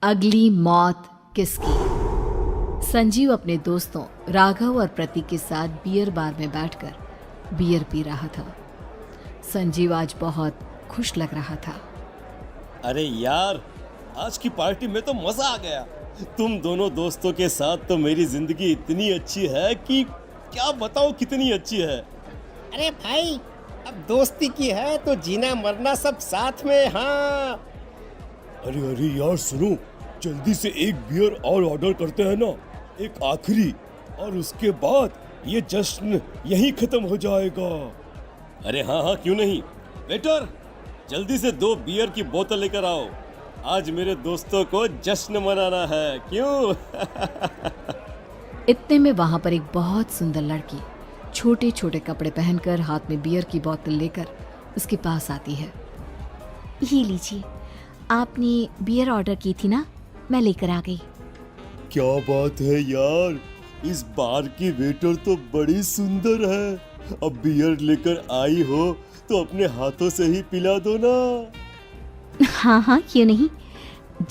अगली मौत किसकी। संजीव अपने दोस्तों राघव और प्रतीक के साथ बियर बार में बैठकर बियर पी रहा था। संजीव आज बहुत खुश लग रहा था। अरे यार, आज की पार्टी में तो मजा आ गया। तुम दोनों दोस्तों के साथ तो मेरी जिंदगी इतनी अच्छी है कि क्या बताओ कितनी अच्छी है। अरे भाई, अब दोस्ती की है तो जीना मरना सब साथ में। हाँ अरे यार सुनो, जल्दी से एक बियर और ऑर्डर करते हैं ना, एक आखिरी, और उसके बाद ये जश्न यहीं खत्म हो जाएगा। अरे हाँ, क्यों नहीं। वेटर, जल्दी से 2 बियर की बोतल लेकर आओ। आज मेरे दोस्तों को जश्न मनाना है, क्यों? इतने में वहां पर एक बहुत सुंदर लड़की छोटे छोटे कपड़े पहनकर हाथ में बियर की बोतल लेकर उसके पास आती है। ये लीजिए, आपने बियर ऑर्डर की थी ना, मैं लेकर आ गई। क्या बात है यार, इस बार की वेटर तो बड़ी सुंदर है। अब बियर लेकर आई हो तो अपने हाथों से ही पिला दो ना। हाँ, क्यों नहीं,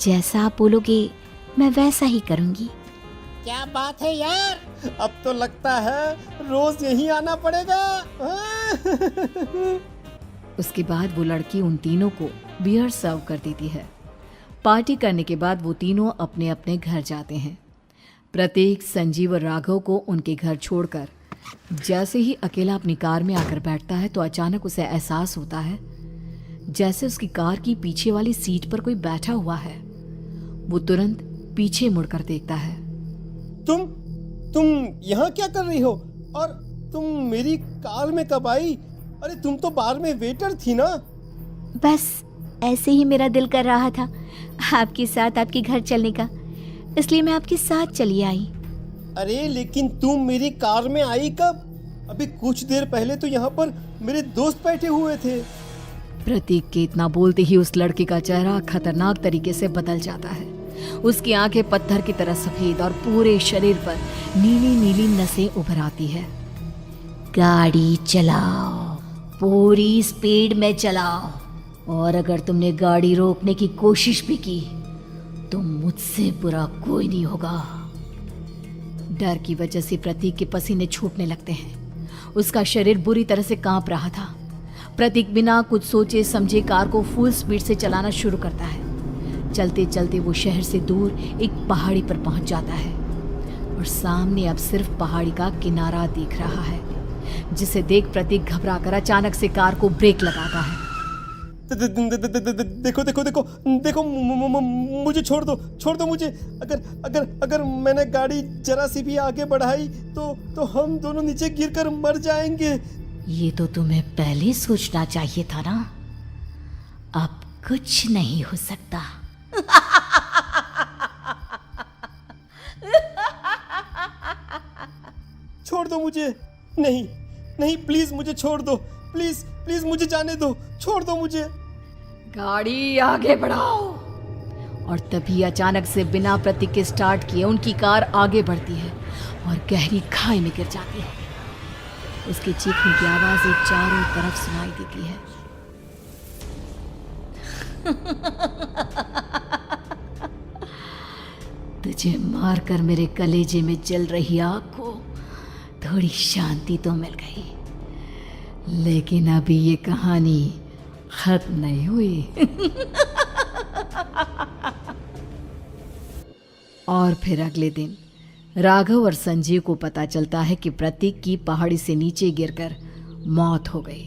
जैसा आप बोलोगे मैं वैसा ही करूँगी। क्या बात है यार, अब तो लगता है रोज यहीं आना पड़ेगा। उसके बाद वो लड़की उन तीनों को बियर सर्व कर देती है। पार्टी करने के बाद वो तीनों अपने अपने घर जाते हैं। प्रतीक, संजीव और राघव को उनके घर छोड़कर जैसे ही अकेला अपनी कार में आकर बैठता है तो अचानक उसे एहसास होता है जैसे उसकी कार की पीछे वाली सीट पर कोई बैठा हुआ है। वो तुरंत पीछे मुड़कर देखता है। तुम यहाँ क्या कर रही हो? और तुम मेरी कार में कब आई? अरे तुम तो बार में वेटर थी ना। बस ऐसे ही मेरा दिल कर रहा था आपके साथ आपके घर चलने का, इसलिए मैं आपके साथ चली आई। अरे लेकिन तुम मेरी कार में आई कब? अभी कुछ देर पहले तो यहाँ पर मेरे दोस्त बैठे हुए थे। प्रतीक के इतना बोलते ही उस लड़के का चेहरा खतरनाक तरीके से बदल जाता है। उसकी आंखें पत्थर की तरह सफेद और पूरे शरीर पर नीली नीली नसें उभर आती है। गाड़ी चलाओ, पूरी स्पीड में चलाओ, और अगर तुमने गाड़ी रोकने की कोशिश भी की तो मुझसे बुरा कोई नहीं होगा। डर की वजह से प्रतीक के पसीने छूटने लगते हैं। उसका शरीर बुरी तरह से कांप रहा था। प्रतीक बिना कुछ सोचे समझे कार को फुल स्पीड से चलाना शुरू करता है। चलते चलते वो शहर से दूर एक पहाड़ी पर पहुंच जाता है और सामने अब सिर्फ पहाड़ी का किनारा दिख रहा है, जिसे देख प्रतीक घबराकर अचानक से कार को ब्रेक लगाता है। देखो, मुझे छोड़ दो मुझे। अगर मैंने गाड़ी जरा सी भी आगे बढ़ाई तो हम दोनों नीचे गिरकर मर जाएंगे। ये तो तुम्हें पहले सोचना चाहिए था ना। अब कुछ नहीं हो सकता। छोड़ दो मुझे। नहीं, प्लीज मुझे छोड़ दो। प्लीज मुझे जाने दो। छोड़ दो मुझे। गाड़ी आगे बढ़ाओ। और तभी अचानक से बिना प्रतीक के स्टार्ट किए उनकी कार आगे बढ़ती है और गहरी खाई में गिर जाती है। उसके चीखने की आवाजें चारों तरफ सुनाई देती है। तुझे मारकर मेरे कलेजे में जल रही आग को थोड़ी शांति तो मिल गई, लेकिन अभी ये कहानी खत्म नहीं हुई। और फिर अगले दिन राघव और संजीव को पता चलता है कि प्रतीक की पहाड़ी से नीचे गिरकर मौत हो गई।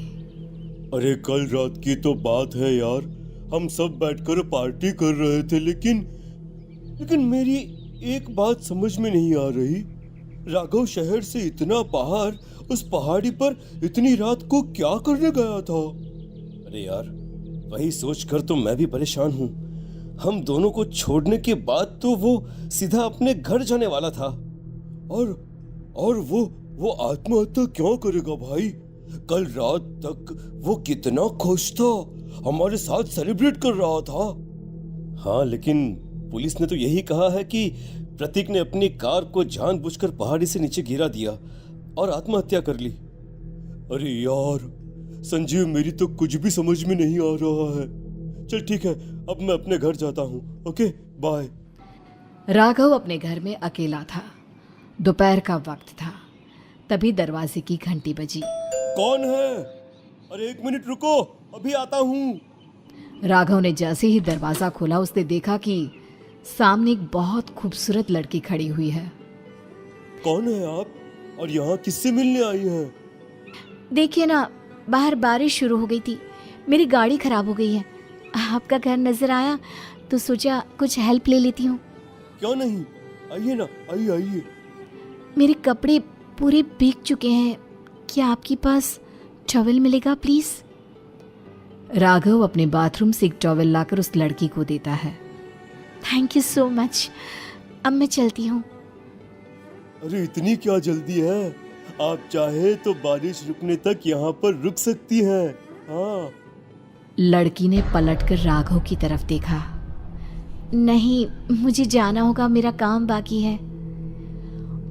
अरे कल रात की तो बात है यार, हम सब बैठकर पार्टी कर रहे थे, लेकिन मेरी एक बात समझ में नहीं आ रही। राघव शहर से इतना बाहर उस पहाड़ी पर इतनी रात को क्या करने गया था? अरे यार, वही सोचकर तो मैं भी परेशान हूँ। हम दोनों को छोड़ने के बाद तो वो सीधा अपने घर जाने वाला था, और वो आत्महत्या क्यों करेगा भाई? कल रात तक वो कितना खुश था, हमारे साथ सेलिब्रेट कर रहा था। हाँ, लेकिन पुलिस ने तो यही कहा है कि प्रतीक ने अपनी कार को जानबूझकर पहाड़ी से नीचे गिरा दिया और आत्महत्या कर ली। अरे यार संजीव, मेरी तो कुछ भी समझ में नहीं आ रहा है। चल ठीक है, अब मैं अपने घर जाता हूँ। Okay bye. राघव अपने घर में अकेला था। दोपहर का वक्त था। तभी दरवाजे की घंटी बजी। कौन है? अरे 1 मिनट रुको, अभी आता हूँ। राघव ने जैसे ही दरवाजा खोला उसने देखा कि सामने एक बहुत खूबसूरत लड़की खड़ी हुई है। कौन है आप और यहाँ किससे मिलने आई हैं? देखिए ना, बाहर बारिश शुरू हो गई थी, मेरी गाड़ी खराब हो गई है। आपका घर नजर आया तो सोचा कुछ हेल्प ले लेती हूँ। क्यों नहीं, आइए ना, आइए आइए। मेरे कपड़े पूरे भीग चुके हैं, क्या आपके पास टॉवल मिलेगा प्लीज? राघव अपने बाथरूम से एक टॉवल लाकर उस लड़की को देता है। थैंक यू सो मच, अब मैं चलती हूँ। अरे इतनी क्या जल्दी है? आप चाहे तो बारिश रुकने तक यहाँ पर रुक सकती हैं। हाँ। लड़की ने पलटकर राघव की तरफ देखा। नहीं, मुझे जाना होगा, मेरा काम बाकी है।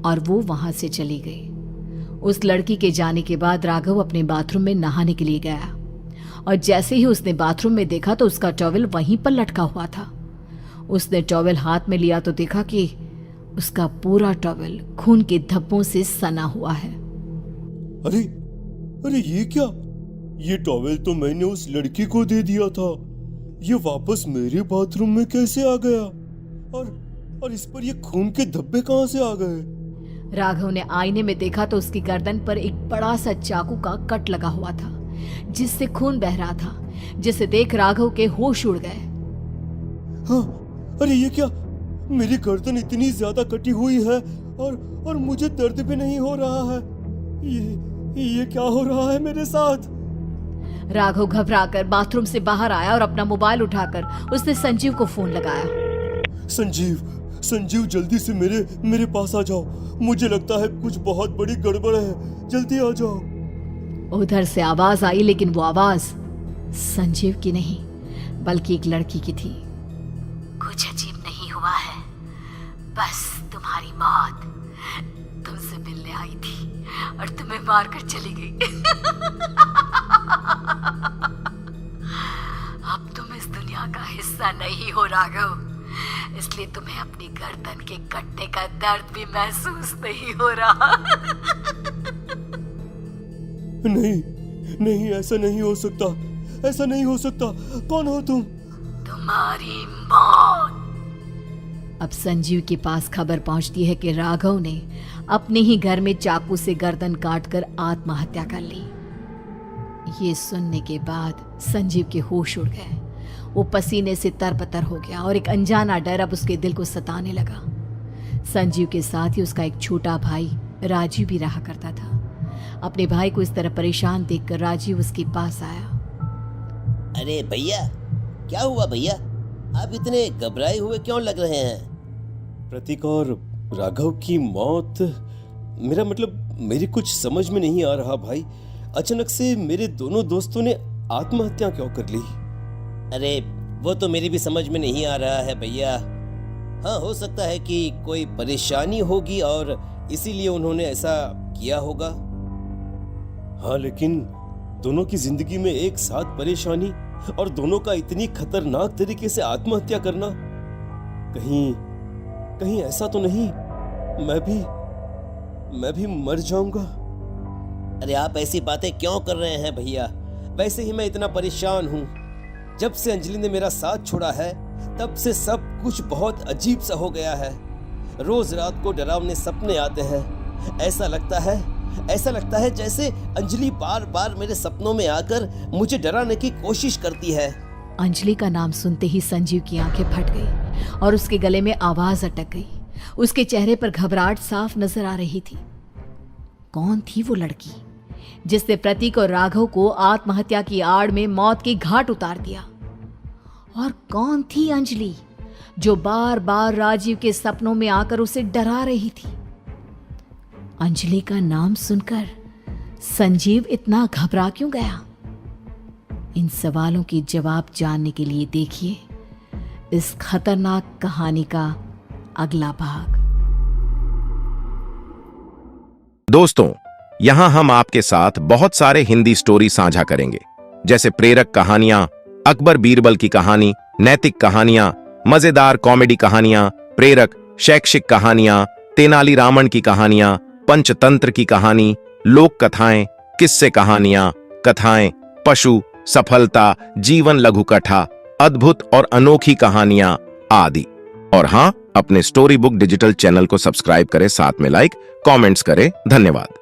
और वो वहां से चली गई। उस लड़की के जाने के बाद राघव अपने बाथरूम में नहाने के लिए गया और जैसे ही उसने बाथरूम में देखा तो उसका टॉवल वहीं पर लटका हुआ था। उसने टॉवल हाथ में लिया तो देखा कि उसका पूरा टॉवल खून के धब्बों से सना हुआ है। अरे अरे ये क्या? ये टॉवल तो मैंने उस लड़की को दे दिया था। ये वापस मेरे बाथरूम में कैसे आ गया? और इस पर ये खून के धब्बे कहां से आ गए? राघव ने आईने में देखा तो उसकी गर्दन पर एक बड़ा सा चाकू का कट लगा हुआ था जिससे खून बह रहा था, जिसे देख राघव के होश उड़ गए। हाँ, अरे ये क्या? मेरी गर्दन इतनी ज्यादा कटी हुई है और मुझे दर्द भी नहीं हो रहा है। ये क्या हो रहा है मेरे साथ? राघव घबराकर बाथरूम से बाहर आया और अपना मोबाइल उठाकर उसने संजीव को फोन लगाया। संजीव जल्दी से मेरे पास आ जाओ। मुझे लगता है कुछ बहुत बड़ी गड़बड़ है, जल्दी आ जाओ। उधर से आवाज आई, लेकिन वो आवाज संजीव की नहीं बल्कि एक लड़की की थी। कुछ अजीब नहीं हुआ है, बस तुम्हारी मौत तुमसे मिलने आई थी और तुम्हें मारकर चली गई। अब तुम इस दुनिया का हिस्सा नहीं हो राघव, इसलिए तुम्हें अपनी गर्दन के कटने का दर्द भी महसूस नहीं हो रहा। नहीं, ऐसा नहीं हो सकता, ऐसा नहीं हो सकता। कौन हो तुम? तुम्हारी मौत। अब संजीव के पास खबर पहुंचती है कि राघव ने अपने ही घर में चाकू से गर्दन काटकर आत्महत्या कर ली। ये सुनने के बाद संजीव के होश उड़ गए। वो पसीने से तरबतर हो गया और एक अनजाना डर अब उसके दिल को सताने लगा। संजीव के साथ ही उसका एक छोटा भाई राजीव भी रहा करता था। अपने भाई को इस तरह परेशान देखकर राजीव उसके पास आया। अरे भैया, क्या हुआ भैया? आप इतने घबराए हुए क्यों लग रहे हैं? प्रतीक और राघव की मौत, मेरा मतलब मेरी कुछ समझ में नहीं आ रहा भाई। अचानक से मेरे दोनों दोस्तों ने आत्महत्या क्यों कर ली? अरे वो तो मेरी भी समझ में नहीं आ रहा है भैया। हाँ, हो सकता है कि कोई परेशानी होगी और इसीलिए उन्होंने ऐसा किया होगा। हाँ, लेकिन दोनों की जिंदगी में एक साथ परेशानी और दोनों का इतनी खतरनाक तरीके से आत्महत्या करना, कहीं ऐसा तो नहीं मैं भी मर जाऊंगा? अरे आप ऐसी बातें क्यों कर रहे हैं भैया? वैसे ही मैं इतना परेशान हूँ। जब से अंजलि ने मेरा साथ छोड़ा है तब से सब कुछ बहुत अजीब सा हो गया है। रोज रात को डरावने सपने आते हैं। ऐसा लगता है जैसे अंजलि बार बार मेरे सपनों में आकर मुझे डराने की कोशिश करती है। अंजलि का नाम सुनते ही संजीव की आंखें फट गई और उसके गले में आवाज अटक गई। उसके चेहरे पर घबराहट साफ नजर आ रही थी। कौन थी वो लड़की जिसने प्रतीक और राघव को आत्महत्या की आड़ में मौत के घाट उतार दिया? और कौन थी अंजलि जो बार बार राजीव के सपनों में आकर उसे डरा रही थी? अंजलि का नाम सुनकर संजीव इतना घबरा क्यों गया? इन सवालों के जवाब जानने के लिए देखिए इस खतरनाक कहानी का अगला भाग। दोस्तों, यहाँ हम आपके साथ बहुत सारे हिंदी स्टोरी साझा करेंगे, जैसे प्रेरक कहानियां, अकबर बीरबल की कहानी, नैतिक कहानियां, मजेदार कॉमेडी कहानियां, प्रेरक शैक्षिक कहानियां, तेनाली रामन की कहानियां, पंचतंत्र की कहानी, लोक कथाएं, किस्से कहानियां, कथाएं, पशु, सफलता, जीवन लघु कथा, अद्भुत और अनोखी कहानियां आदि। और हां, अपने स्टोरी बुक डिजिटल चैनल को सब्सक्राइब करें, साथ में लाइक कमेंट्स करें। धन्यवाद।